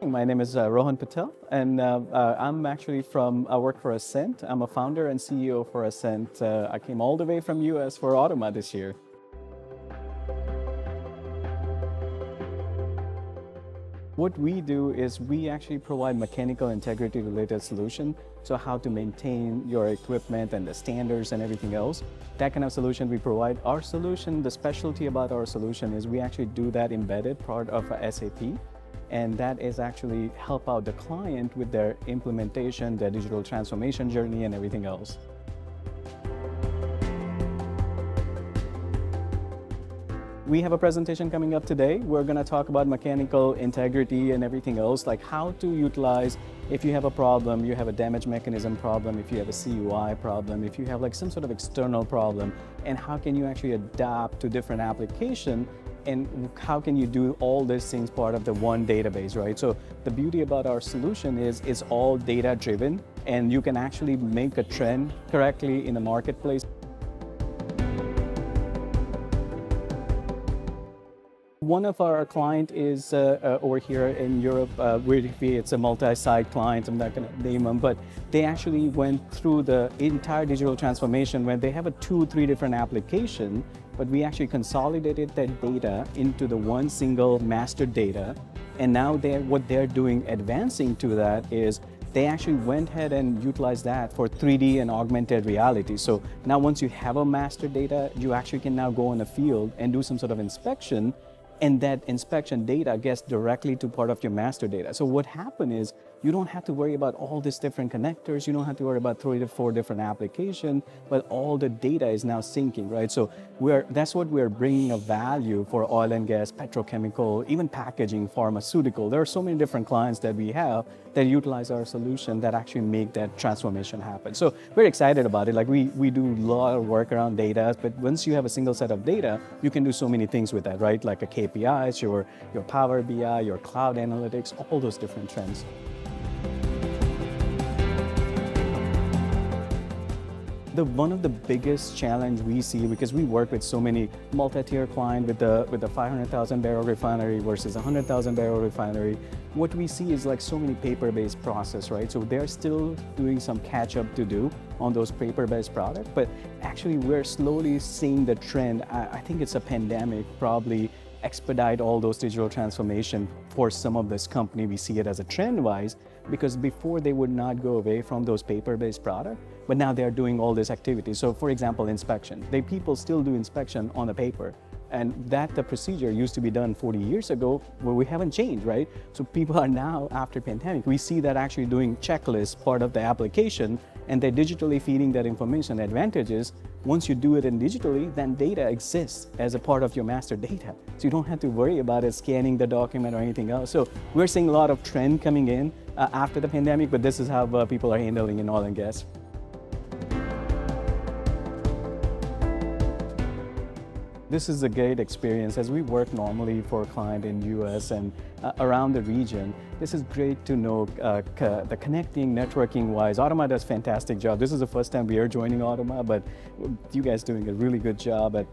My name is Rohan Patel, and I'm actually I work for AsInt. I'm a founder and CEO for AsInt. I came all the way from US for Automa this year. What we do is we actually provide mechanical integrity related solution. So how to maintain your equipment and the standards and everything else. That kind of solution we provide. Our solution, the specialty about our solution is we actually do that embedded part of SAP. And that is actually help out the client with their implementation, their digital transformation journey and everything else. We have a presentation coming up today. We're going to talk about mechanical integrity and everything else, like how to utilize if you have a problem, you have a damage mechanism problem, if you have a CUI problem, if you have like some sort of external problem, and how can you actually adapt to different application, and how can you do all these things part of the one database, right? So the beauty about our solution is it's all data driven, and you can actually make a trend correctly in the marketplace. One of our client is over here in Europe. It's a multi-site client. I'm not going to name them, but they actually went through the entire digital transformation where they have 2-3 different applications, but we actually consolidated that data into the one single master data. And now what they're doing, advancing to that, is they actually went ahead and utilized that for 3D and augmented reality. So now once you have a master data, you actually can now go in the field and do some sort of inspection, and that inspection data gets directly to part of your master data. So what happened is you don't have to worry about all these different connectors. You don't have to worry about 3 to 4 different applications, but all the data is now syncing, right? So that's what we're bringing a value for oil and gas, petrochemical, even packaging, pharmaceutical. There are so many different clients that we have that utilize our solution that actually make that transformation happen. So we're excited about it. Like we do a lot of work around data, but once you have a single set of data, you can do so many things with that, right? Like a KPIs, your Power BI, your cloud analytics, all those different trends. One of the biggest challenge we see, because we work with so many multi-tier clients with the 500,000 barrel refinery versus 100,000 barrel refinery, what we see is like so many paper-based process, right? So they're still doing some catch-up to do on those paper-based products, but actually we're slowly seeing the trend. I think it's a pandemic probably expedite all those digital transformation for some of this company. We see it as a trend-wise, because before they would not go away from those paper-based products, but now they're doing all this activity. So for example, inspection. People still do inspection on the paper. And the procedure used to be done 40 years ago, where we haven't changed, right? So people are now, after pandemic, we see that actually doing checklists part of the application, and they're digitally feeding that information. Advantages, once you do it in digitally, then data exists as a part of your master data. So you don't have to worry about it scanning the document or anything else. So we're seeing a lot of trend coming in after the pandemic, but this is how people are handling in oil and gas. This is a great experience as we work normally for a client in US and around the region. This is great to know the connecting, networking wise. Automa does a fantastic job. This is the first time we are joining Automa, but you guys doing a really good job at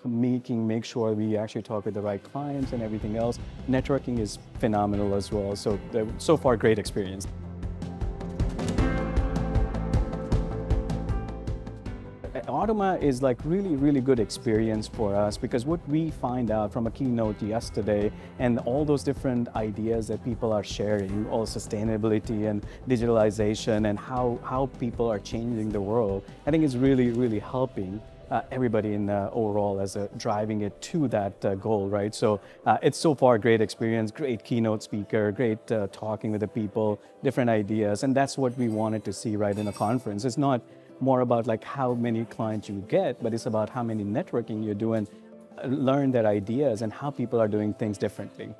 make sure we actually talk with the right clients and everything else. Networking is phenomenal as well. So far, great experience. Automa is like really good experience for us, because what we find out from a keynote yesterday and all those different ideas that people are sharing, all sustainability and digitalization and how people are changing the world, I think is really helping everybody in overall as driving it to that goal, right? So it's so far a great experience, great keynote speaker, great talking with the people, different ideas, and that's what we wanted to see right in a conference. It's not more about like how many clients you get, but it's about how many networking you're doing, learn their ideas and how people are doing things differently.